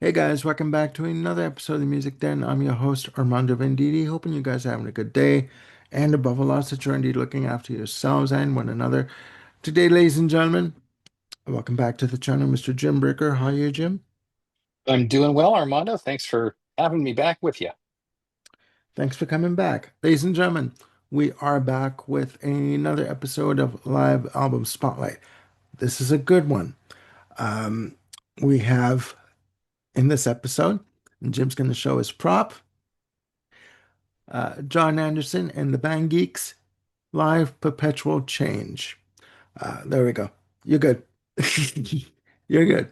Hey guys, welcome back to another episode of the Music Den. I'm your host, Armando Venditti. Hoping you guys are having a good day and above all else that you're indeed looking after yourselves and one another. Today, ladies and gentlemen, welcome back to the channel, Mr. Jim Bricker. How are you, Jim? I'm doing well, Armando. Thanks for having me back with you. Thanks for coming back. Ladies and gentlemen, we are back with another episode of Live Album Spotlight. This is a good one. Um, we have in this episode, and Jim's going to show his prop, John Anderson and the Band Geeks live perpetual change. There we go. You're good. You're good.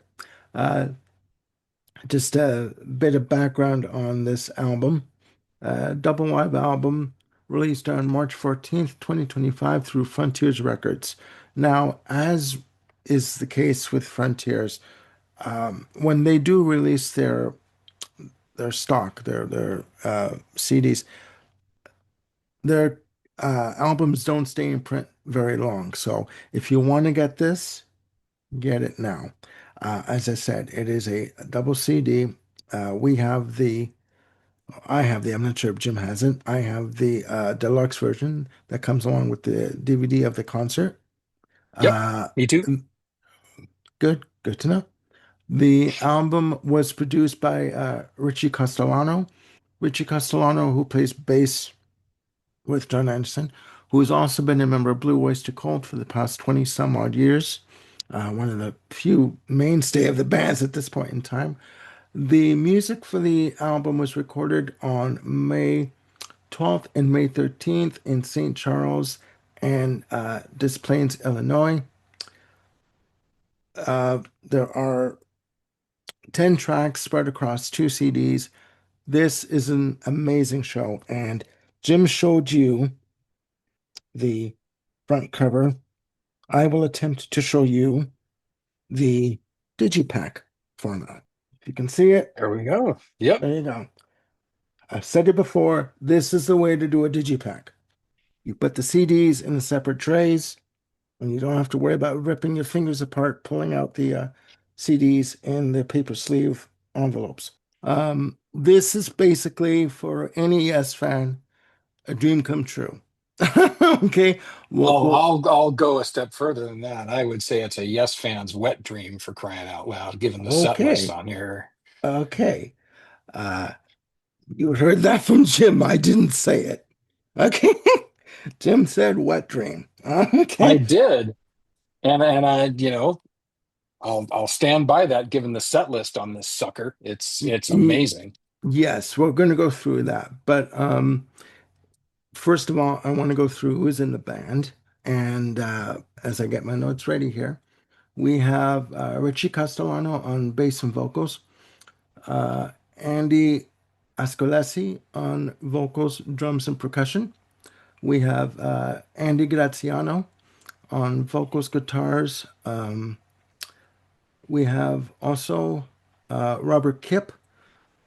Uh, just a bit of background on this album. Double live album released on March 14th, 2025 through Frontiers Records. Now, as is the case with Frontiers, when they do release their stock, their CDs, their albums don't stay in print very long. So if you want to get this, get it now. As I said, it is a double CD. We have I have I'm not sure if Jim has it. I have the deluxe version that comes along with the DVD of the concert. Yep, Uh, me too. good to know. The album was produced by Richie Castellano. Richie Castellano, who plays bass with John Anderson, who has also been a member of Blue Oyster Cult for the past 20 some odd years. One of the few mainstay of the bands at this point in time. The music for the album was recorded on May 12th and May 13th in St. Charles and Des Plaines, Illinois. There are 10 tracks spread across two CDs. This is an amazing show, and Jim showed you the front cover. I will attempt to show you the Digipack format. If you can see it, There we go. Yep. there you go. I've said it before. This is the way to do a Digipack. You put the CDs in the separate trays, and you don't have to worry about ripping your fingers apart, pulling out the CDs in the paper sleeve envelopes. This is basically for any Yes fan a dream come true. Okay. I'll go a step further than that. I would say it's a Yes fan's wet dream for crying out loud, given the set list Okay. on here. Okay. Uh, you heard that from Jim. I didn't say it. Okay. Jim said wet dream. I Okay. did, and I'll stand by that. Given the set list on this sucker, it's Y- amazing. yes, we're going to go through that. But first of all, I want to go through who's in the band. And as I get my notes ready here, we have Richie Castellano on bass and vocals, Andy Ascolesi on vocals, drums, and percussion. We have Andy Graziano on vocals, guitars. We have also Robert Kipp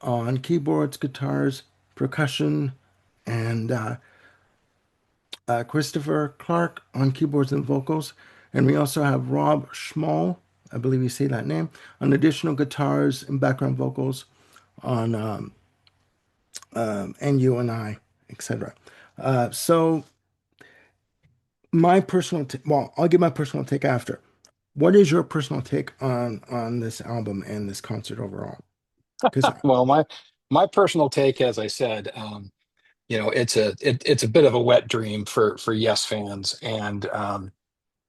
on keyboards, guitars, percussion, and Christopher Clark on keyboards and vocals. And we also have Rob Schmall, I believe you say that name, on additional guitars and background vocals on And You and I, etc. So my well, I'll give my personal take after. What is your personal take on this album and this concert overall? Because Well, my personal take, as I said, it's a bit of a wet dream for Yes fans, and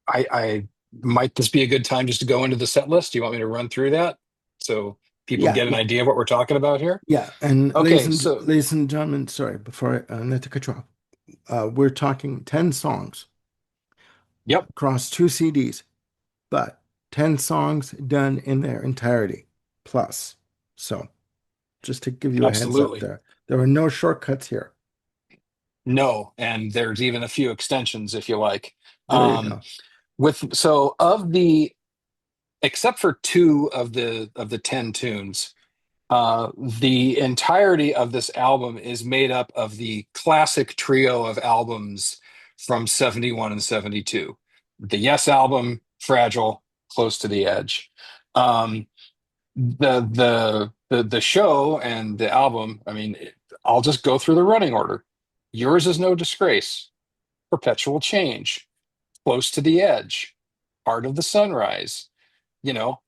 I might this be a good time just to go into the set list? Do you want me to run through that so people yeah, get an yeah, idea of what we're talking about here? yeah. And Okay, so ladies and gentlemen, sorry, before not to cut you off, we're talking 10 songs yep, across two CDs, but 10 songs done in their entirety plus. So just to give you a heads up absolutely. there, there are no shortcuts here. No, and there's even a few extensions if you like. There you Um, go. with so of the except for two of the 10 tunes, the entirety of this album is made up of the classic trio of albums from 71 and 72. The Yes album, Fragile, Close to the Edge. Um, the show and the album, I mean, I'll just go through the running order. Yours is no disgrace. Perpetual change. Close to the edge. Heart of the sunrise. You know,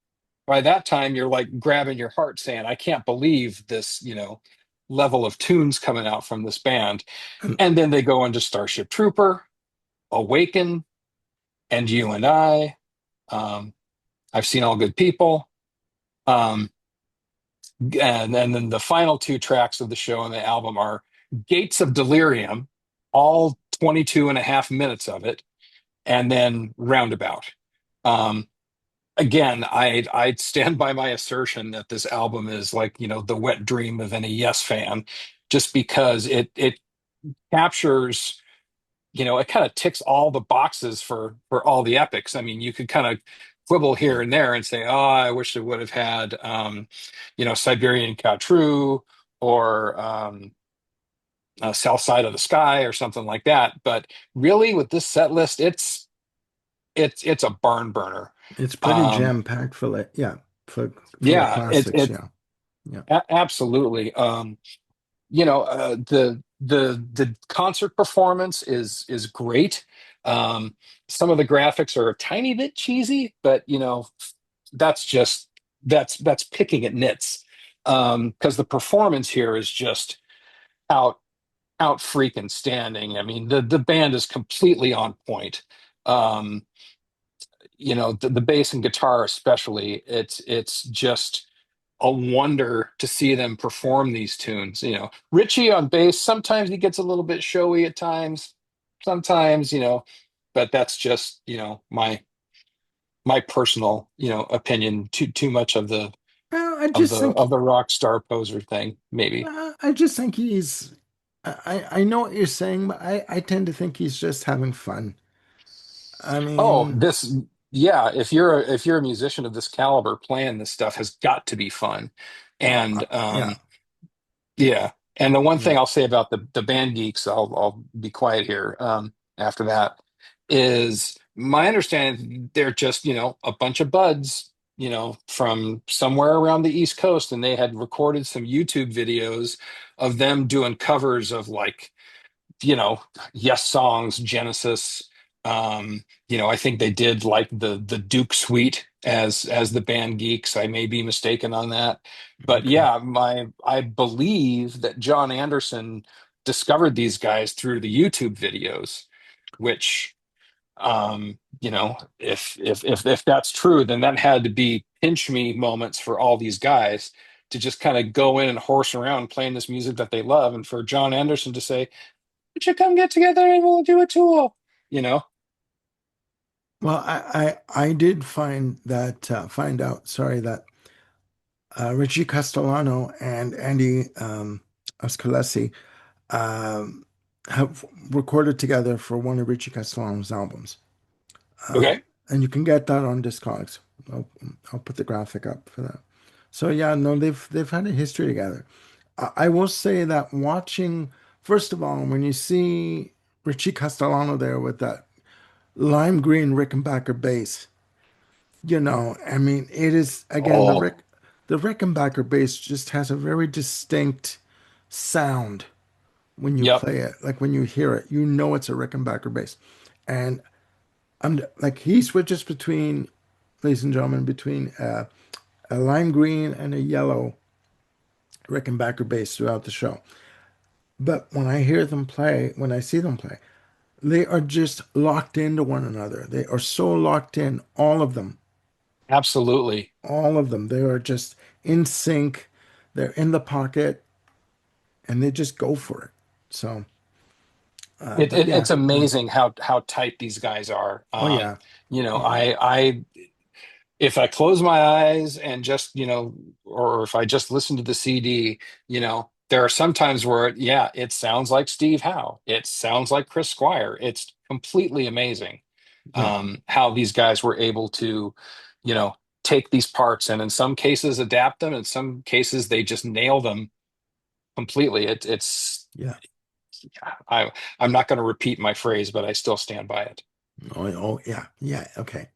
by that time you're like grabbing your heart saying, I can't believe this, level of tunes coming out from this band. And And then they go into Starship Trooper, Awaken, and You and I. Um, I've seen All Good People. Um, and then the final two tracks of the show and the album are Gates of Delirium, all 22 and a half minutes of it, and then Roundabout. Um, Again, I'd stand by my assertion that this album is like, the wet dream of any Yes fan, just because it captures, it kind of ticks all the boxes for all the epics. I mean, you could kind of quibble here and there and say, oh, I wish it would have had, Siberian Catru or South Side of the Sky or something like that. But really, with this set list, it's a barn burner. it's pretty Um, jam-packed yeah, full of yeah, classics. Yeah. Yeah. absolutely. The concert performance is great. Um, some of the graphics are a tiny bit cheesy, but that's just that's picking at nits. Because the performance here is just out out freaking standing. I mean, the band is completely on point. Um, the bass and guitar especially, it's just a wonder to see them perform these tunes. Richie on bass, sometimes he gets a little bit showy at times, sometimes, but that's just, my personal, opinion. Too much of the Well, I of just the think of the rock star poser thing, maybe. I just think he's I know what you're saying, but I tend to think he's just having fun. I Oh, mean, this, yeah, if you're a musician of this caliber, playing this stuff has got to be fun. And yeah, yeah. And the one yeah, thing I'll say about the band geeks, I'll be quiet here, after that, is my understanding they're just, a bunch of buds, from somewhere around the East Coast, and they had recorded some YouTube videos of them doing covers of like, Yes Songs, Genesis. I think they did like the Duke Suite as the band Geeks. I may be mistaken on that. But okay. yeah, I believe that John Anderson discovered these guys through the YouTube videos, which, if that's true, then that had to be pinch me moments for all these guys to just kind of go in and horse around playing this music that they love, and for John Anderson to say, "Would you come get together and we'll do a tour?" You know? Well, I did find out, sorry, that Richie Castellano and Andy Ascolesi um, have recorded together for one of Richie Castellano's albums. Okay. And you can get that on Discogs. I'll, I'll put the graphic up for that. So yeah, no, they've had a history together. I will say that watching, first of all, when you see Richie Castellano there with that lime green Rickenbacker bass, I mean, it is again Oh, the Rickenbacker bass just has a very distinct sound when you yep. play it. Like when you hear it, you know it's a Rickenbacker bass. And I'm like he switches between, ladies and gentlemen, between a lime green and a yellow Rickenbacker bass throughout the show. But when I hear them play, when I see them play, they are just locked into one another. They are so locked in, all of them, Absolutely. all of them. They are just in sync. They're in the pocket and they just go for it. So, but It's yeah, no. amazing how tight these guys are. Oh yeah, yeah. I if I close my eyes and just, or if I just listen to the CD, there are some times where, yeah, it sounds like Steve Howe. It sounds like Chris Squire. It's completely amazing, Yeah. how these guys were able to, you know, take these parts and in some cases adapt them. In some cases, they just nail them completely. Yeah. I'm not going to repeat my phrase, but I still stand by it. Oh, oh yeah. Yeah. Okay.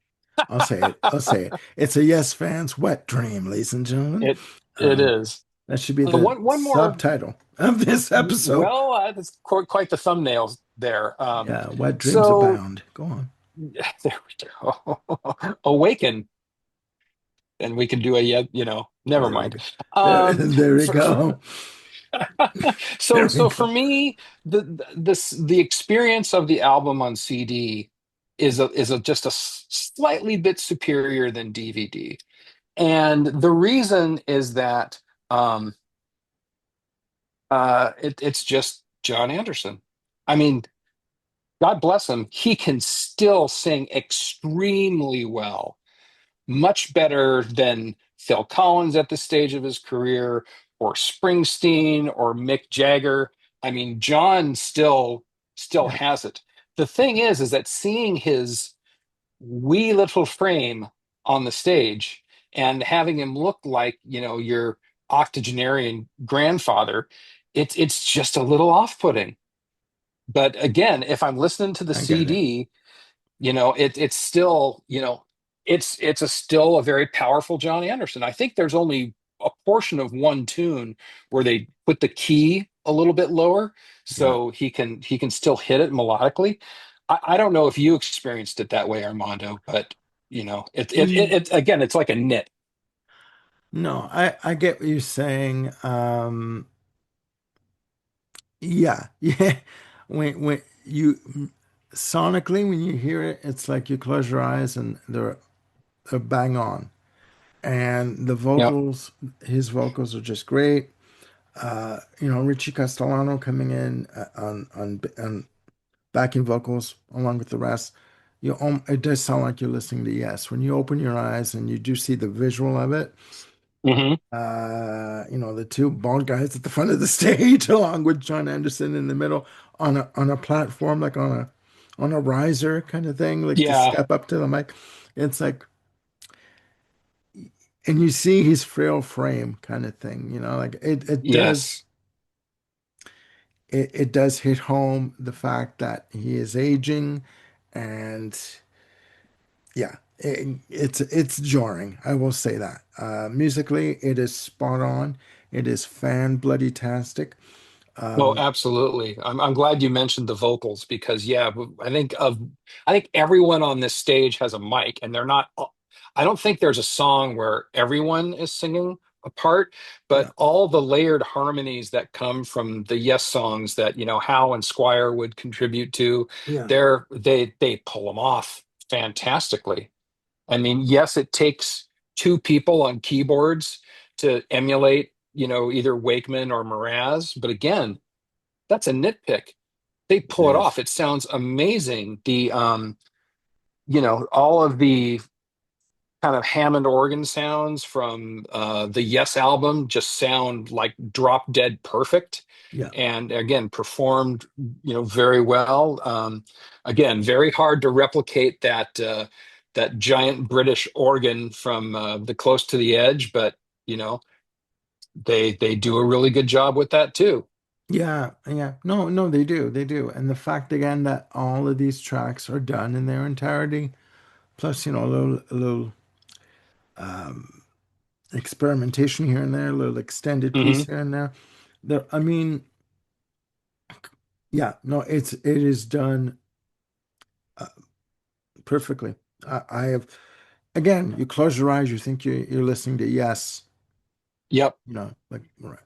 I'll say it. I'll say it. It's a Yes fan's wet dream, ladies and gentlemen. It it Um, is. that should be the One more. subtitle of this episode. Well, that's quite the thumbnails there. Yeah, wet dreams So abound. Go on. there we go. Awaken, and we can do a yeah. Never There we mind. go. Um, There we for go. so There we so for go. me, the experience of the album on CD is just a slightly bit superior than DVD, and the reason is that um, it's just John Anderson. I mean, God bless him, he can still sing extremely well, much better than Phil Collins at this stage of his career, or Springsteen, or Mick Jagger. I mean, John still Yeah, has it. The thing is that seeing his wee little frame on the stage and having him look like, your octogenarian grandfather, it's just a little off-putting. But again, if I'm listening to the I get it. CD, it's still, still a very powerful John Anderson. I think there's only a portion of one tune where they put the key a little bit lower Yeah. so he can still hit it melodically. I don't know if you experienced it that way, Armando, but it again, it's like a knit. No, I get what you're saying. Yeah, yeah. When you sonically, when you hear it, it's like you close your eyes and they're bang on. And the Yep. vocals, his vocals are just great. Richie Castellano coming in on backing vocals along with the rest. It does sound like you're listening to Yes. When you open your eyes and you do see the visual of it, Hmm. the two bald guys at the front of the stage, along with John Anderson in the middle on a platform, like on a riser kind of thing, like to Yeah. step up to the mic. It's like, and you see his frail frame kind of thing, like Yes. it does hit home the fact that he is aging, and yeah, it's jarring. I will say that. Musically, it is spot on. It is fan bloody tastic. Oh, Um, absolutely. I'm glad you mentioned the vocals because yeah, I think everyone on this stage has a mic and they're not I don't think there's a song where everyone is singing a part, but yeah, all the layered harmonies that come from the Yes songs that, Howe and Squire would contribute to, yeah, they pull them off fantastically. I mean, yes, it takes two people on keyboards to emulate, either Wakeman or Mraz, but again, that's a nitpick. They it pull it is. off. It sounds amazing. All of the kind of Hammond organ sounds from the Yes album just sound like drop dead perfect. Yeah, And again, performed, very well. Again, very hard to replicate that giant British organ from the Close to the Edge, but you know, they do a really good job with that too. yeah, yeah. No, no, they do. And the fact again that all of these tracks are done in their entirety, plus a little experimentation here and there, a little extended piece Hmm. here and there. I mean, yeah, no, it is done uh, perfectly. I have again, you close your eyes, you think you're listening to Yes, Yep. like,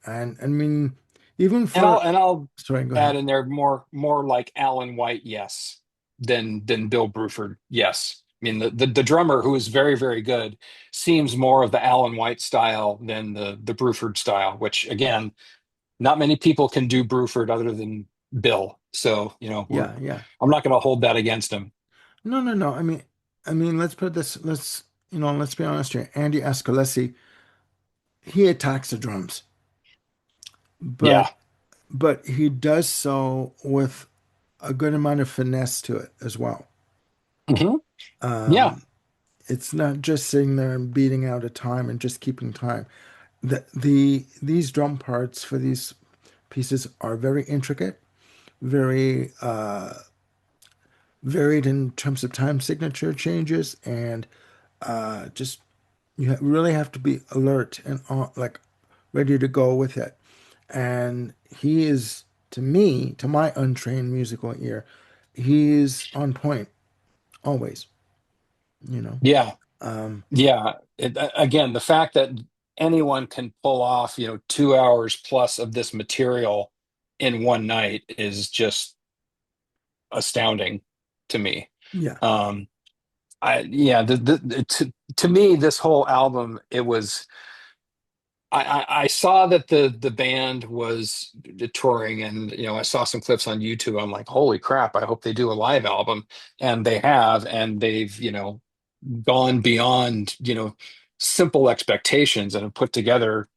and I mean, even And I'll for, and I'll sorry, go add ahead. in there more like Alan White, yes, than Bill Bruford, yes. I mean the drummer who is very, very good seems more of the Alan White style than the Bruford style, which again, not many people can do Bruford other than Bill. So, Yeah, yeah. I'm not gonna hold that against him. No, no, no. I mean, let's be honest here. Andy Ascolesi, he attacks the drums, but Yeah. he does so with a good amount of finesse to it as well. Hmm. Yeah. Um, it's not just sitting there and beating out a time and just keeping time. These drum parts for these pieces are very intricate, very varied in terms of time signature changes, and just really have to be alert and like ready to go with it. And he is, to me, to my untrained musical ear, he is on point always, you know. Yeah, Um, yeah. Again, the fact that anyone can pull off, 2 hours plus of this material in one night is just astounding to me. yeah, Um, yeah, to me, this whole album, I saw that the band was touring, and I saw some clips on YouTube. I'm like, holy crap, I hope they do a live album. And they have, and they've gone beyond simple expectations and have put together,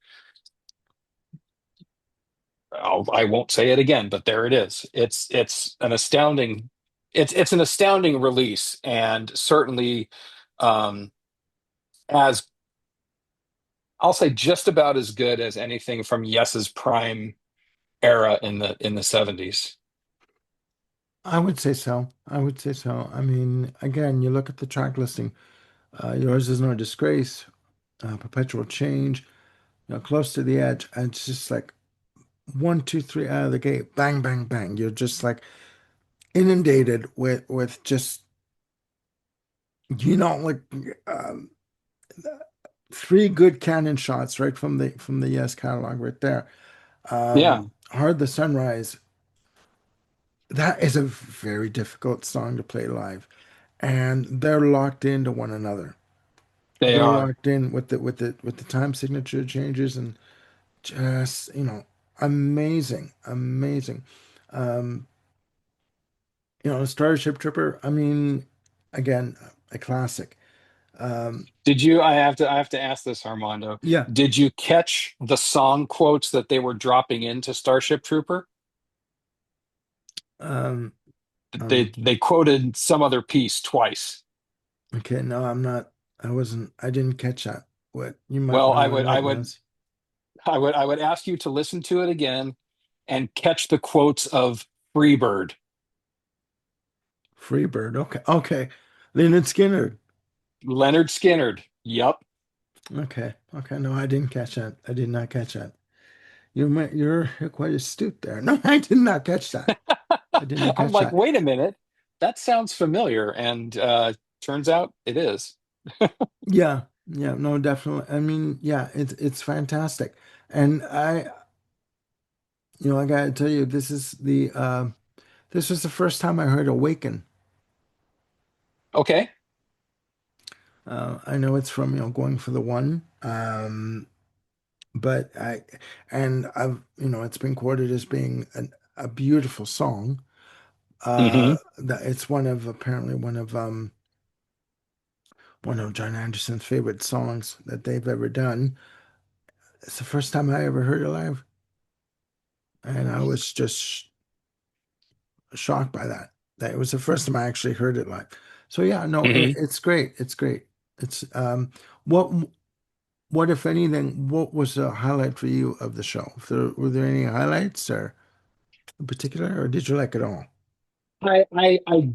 I won't say it again, but there it is. It's an astounding release, and certainly um as I'll say just about as good as anything from Yes's prime era in the 70s. I would say so. I would say so. I mean, again, you look at the track listing. Yours is no disgrace. Perpetual change. Close to the edge. And it's just like one, two, three out of the gate. Bang, bang, bang. You're just like inundated with just like um, three good cannon shots right from the Yes catalog right there. Yeah, Hard the Sunrise. That is a very difficult song to play live, and they're locked into one another. they They're are. locked in with the time signature changes and just amazing, amazing. Um, Starship Trooper. I mean, again, a classic. Um, I have to ask this, Armando. yeah. Did you catch the song quotes that they were dropping into Starship Trooper? Um, They um, they quoted some other piece twice. okay. No, I'm not. I wasn't. I didn't catch that. What you might Well, want I to would I enlighten would us. I would ask you to listen to it again and catch the quotes of Freebird. Freebird. Okay. Okay. Leonard Skinner. Leonard Skinnard. Yup. Okay. Okay. No, I didn't catch that. I did not catch that. You're quite astute there. No, I did not catch that. I did not I'm catch like, that. wait a minute, that sounds familiar, and turns out it is. Yeah. Yeah. No, definitely. I mean, yeah, it's fantastic. And I gotta tell you, this was the first time I heard Awaken. Okay. I know it's from, Going for the One. But it's been quoted as being a beautiful song. Hmm. That it's apparently one of John Anderson's favorite songs that they've ever done. It's the first time I ever heard it live, and I was just shocked by that. That it was the first time I actually heard it live. So yeah, no, Hmm. it's great. It's great. It's what what if anything, what was the highlight for you of the show? Were there any highlights or in particular, or did you like it all? I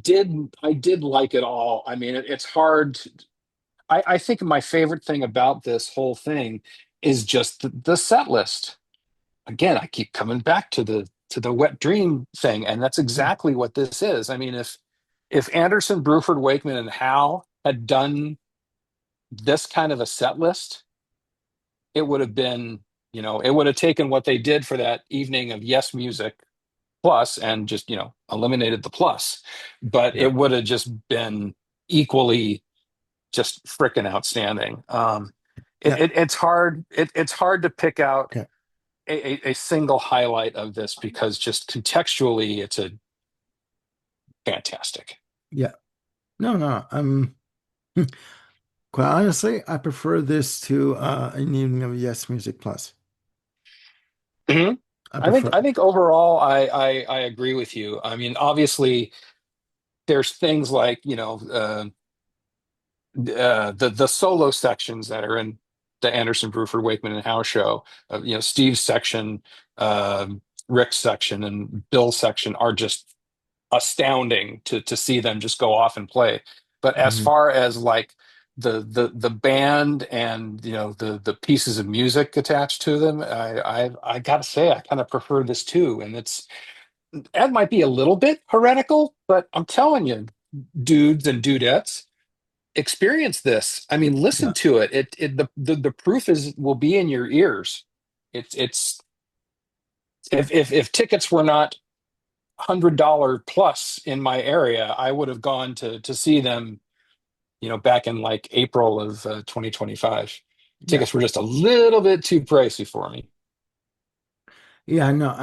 did like it all. I mean, it's hard. I think my favorite thing about this whole thing is just the set list. Again, I keep coming back to the wet dream thing, and that's Yeah, exactly what this is. I mean, if Anderson, Bruford, Wakeman, and Howe had done this kind of a set list, it would have been, it would have taken what they did for that evening of Yes Music Plus and just, eliminated the plus. But yeah, it would have just been equally just freaking outstanding. yeah. It's hard to pick out Okay, a single highlight of this because just contextually, it's a fantastic. yeah. No, no. Quite honestly, I prefer this to an evening of Yes Music Plus. Mhm. I I think prefer. I think overall, I agree with you. I mean, obviously, there's things like the solo sections that are in the Anderson, Bruford, Wakeman, and Howe show. Steve's section, Rick's section, and Bill's section are just astounding to see them just go off and play. But as Mhm. far as like the band and the pieces of music attached to them, I gotta say I kind of prefer this too. And that might be a little bit heretical, but I'm telling you, dudes and dudettes, experience this. I mean, listen Yeah, to it. The proof is will be in your ears. It's if tickets were not $100 plus in my area, I would have gone to see them, back in like April of 2025. yeah, Tickets were just a little bit too pricey for me. yeah. No,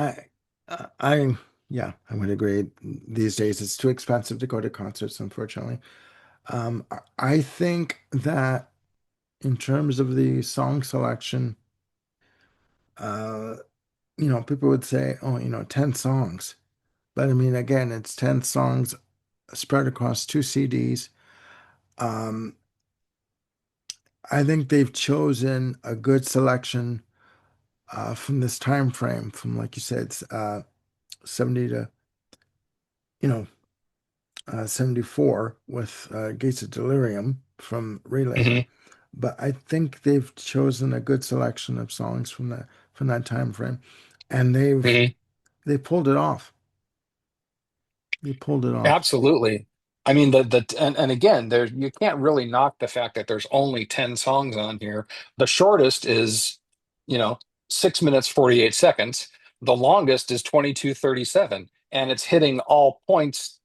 yeah, I would agree. These days, it's too expensive to go to concerts, unfortunately. I think that in terms of the song selection, uh, people would say, oh, 10 songs. But I mean, again, it's 10 songs spread across two CDs. Um, I think they've chosen a good selection from this time frame, from like you said, 70 to, you know, 74 with Gates of Delirium from Relay. Hmm. But I think they've chosen a good selection of songs from that time frame, and Hmm. they pulled it off. They pulled it off. Absolutely. I mean, and again, there you can't really knock the fact that there's only 10 songs on here. The shortest is, you know, 6 minutes, 48 seconds. The longest is 22:37, and it's hitting all points,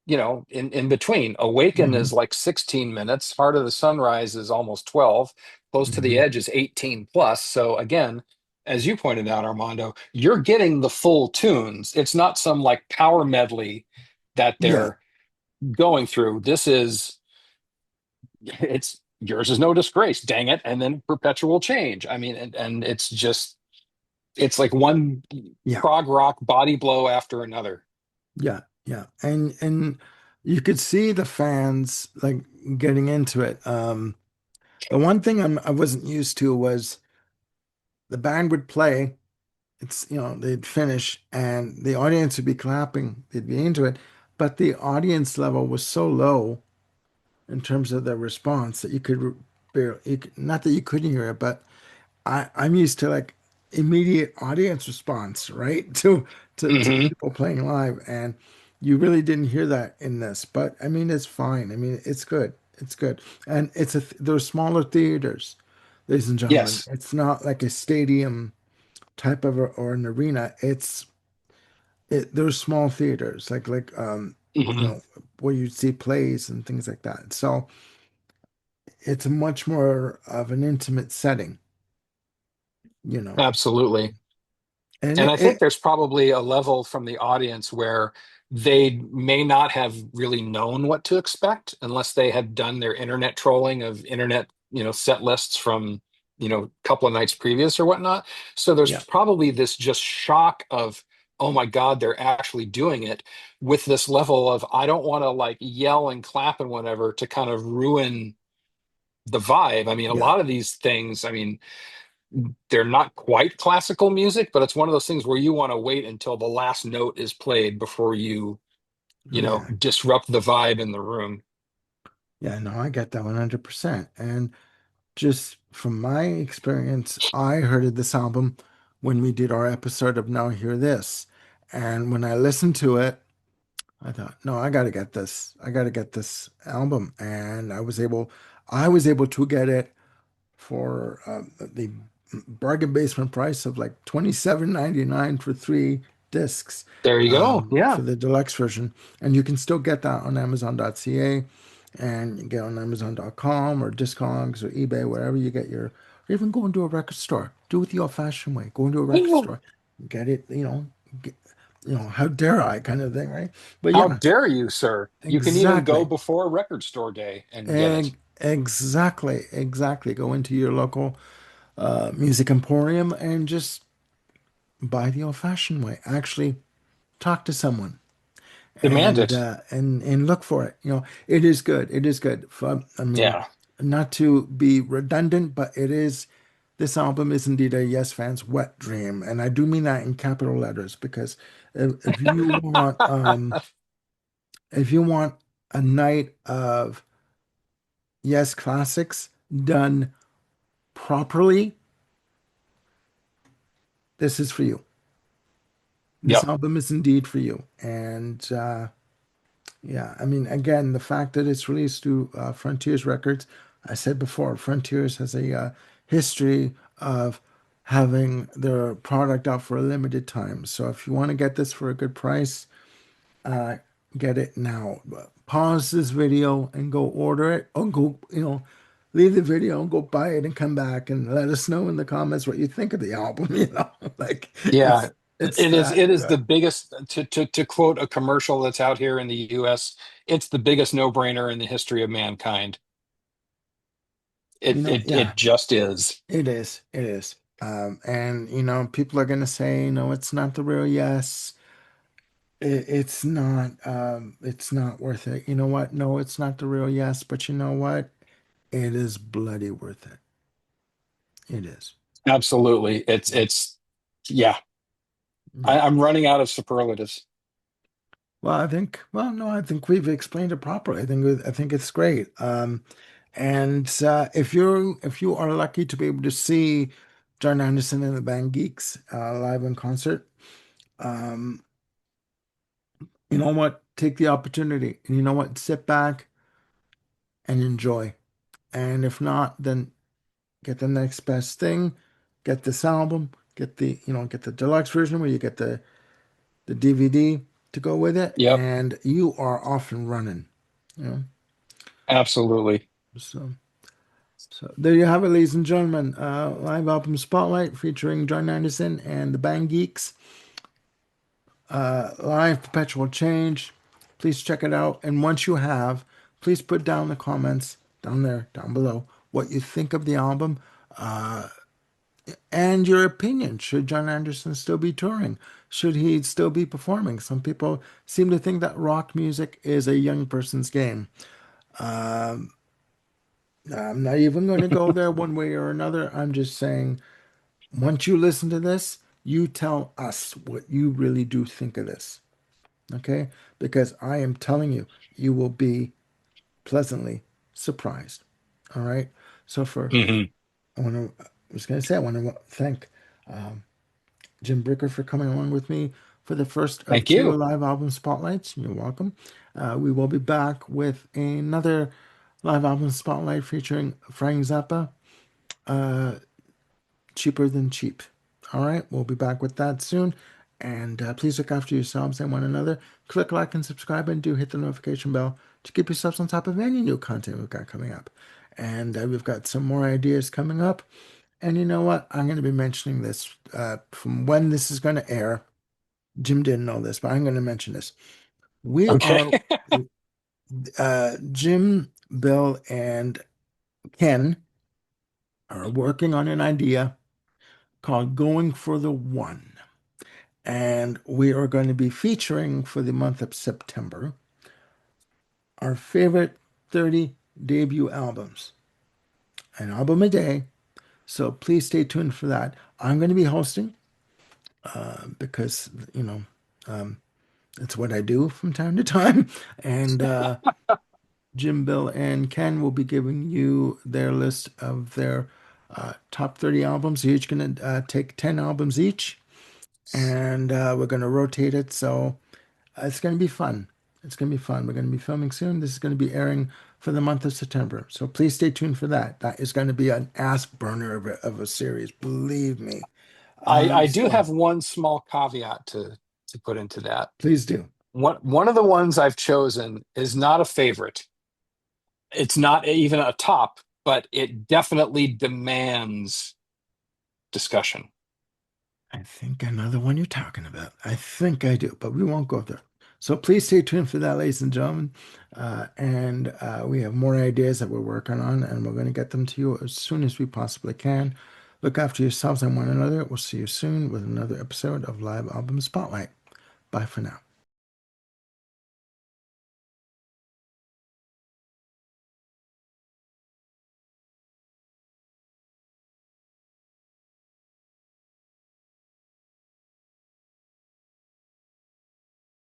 in between. Awaken Hmm. is like 16 minutes. Heart of the Sunrise is almost 12. Close to the Hmm. Edge is 18 plus. So again, as you pointed out, Armando, you're getting the full tunes. It's not some like power medley that Yeah, they're going through. It's yours is no disgrace, dang it, and then Perpetual Change. I mean, and it's like one yeah, prog rock body blow after another. yeah, yeah. And you could see the fans like getting into it. The one thing I wasn't used to was the band would play. They'd finish and the audience would be clapping, they'd be into it, but the audience level was so low in terms of the response that you could barely, not that you couldn't hear it, but I'm used to like immediate audience response, right? To Hmm. people playing live, and you really didn't hear that in this. But I mean, it's fine. I mean, it's good. It's good, and they're smaller theaters, ladies and gentlemen. Yes. It's not like a stadium type of or an arena. There's small theaters you Hmm. know where you see plays and things like that. So it's much more of an intimate setting, you know. Absolutely. And And I think there's probably a level from the audience where they may not have really known what to expect unless they had done their internet trolling of internet, set lists from, a couple of nights previous or whatnot. So there's yeah, probably this just shock of, oh my God, they're actually doing it with this level of, I don't want to like yell and clap and whatever to kind of ruin the vibe. I mean, a yeah, lot of these things, I mean, they're not quite classical music, but it's one of those things where you want to wait until the last note is played before react. disrupt the vibe in the room. Yeah, no, I get that 100%. And just from my experience, I heard of this album when we did our episode of Now Hear This. And when I listened to it, I thought, no, I got to get this. I got to get this album. And I was able to get it for the bargain basement price of like 27.99 for three discs There you go. for Yeah. the deluxe version. And you can still get that on Amazon.ca and you get on Amazon.com or Discogs or eBay, wherever you get or even go into a record store. Do it the old-fashioned way. Go into a record Ooh, store, get it, get, how dare I kind of thing, right? But how yeah, dare you, sir? You can even go exactly. before record store day and get it. Exactly, exactly. Go into your local music emporium and just buy the old-fashioned way. Actually, talk to someone Demand and it. look for it. It is good. It is good. I mean, Yeah. not to be redundant, but it is. This album is indeed a Yes fan's wet dream, and I do mean that in capital letters because if you want If you want a night of yes classics done properly, this is for you. This Yep, album is indeed for you. And yeah, I mean, again, the fact that it's released through Frontiers Records, I said before, Frontiers has a history of having their product out for a limited time. So if you want to get this for a good price, uh, get it now. Pause this video and go order it, or go, leave the video and go buy it and come back and let us know in the comments what you think of the album. Like yeah. it's It that is the good. biggest, to quote a commercial that's out here in the US, it's the biggest no-brainer in the history of mankind. Yeah, It just is. it is. It is. And people are gonna say, it's not the real yes. It's not worth it. You know what? No, it's not the real yes, but you know what? It is bloody worth it. It is. Absolutely. Yeah. Yeah. I'm running out of superlatives. Well, no, I think we've explained it properly. I think it's great. And if you are lucky to be able to see John Anderson and the band Geeks live in concert, um, you know what? Take the opportunity, and you know what? Sit back and enjoy. And if not, then get the next best thing. Get this album. Get the deluxe version where you get the DVD to go with it, Yep, and you are off and running. You know. absolutely. So, so there you have it, ladies and gentlemen. Live album spotlight featuring John Anderson and the Band Geeks. Live Perpetual Change. Please check it out. And once you have, please put down the comments down there, down below, what you think of the album and your opinion. Should John Anderson still be touring? Should he still be performing? Some people seem to think that rock music is a young person's game. I'm not even going to go there one way or another. I'm just saying, once you listen to this, you tell us what you really do think of this. Okay? Because I am telling you, you will be pleasantly surprised. All right? So Hmm. I was going to say, I want to thank Jim Bricker for coming along with me for the first of Thank two you. live album spotlights. You're welcome. We will be back with another live album spotlight featuring Frank Zappa, Cheaper Than Cheap. All right, we'll be back with that soon. And please look after yourselves and one another. Click like and subscribe, and do hit the notification bell to keep yourselves on top of any new content we've got coming up. And we've got some more ideas coming up. And you know what? I'm going to be mentioning this from when this is going to air. Jim didn't know this, but I'm going to mention this. We Okay. are Jim, Bill, and Ken are working on an idea called Going for the One. And we are going to be featuring for the month of September our favorite 30 debut albums, an album a day. So please stay tuned for that. I'm going to be hosting because, it's what I do from time to time. And Jim, Bill, and Ken will be giving you their list of their top 30 albums. They're each going to take 10 albums each, and we're going to rotate it. So it's going to be fun. It's going to be fun. We're going to be filming soon. This is going to be airing for the month of September. So please stay tuned for that. That is going to be an ass burner of a series, believe me. I do So have one small caveat to put into that. please do. One of the ones I've chosen is not a favorite. It's not even a top, but it definitely demands discussion. I think I know the one you're talking about. I think I do, but we won't go there. So please stay tuned for that, ladies and gentlemen. And we have more ideas that we're working on, and we're going to get them to you as soon as we possibly can. Look after yourselves and one another. We'll see you soon with another episode of Live Album Spotlight. Bye for now.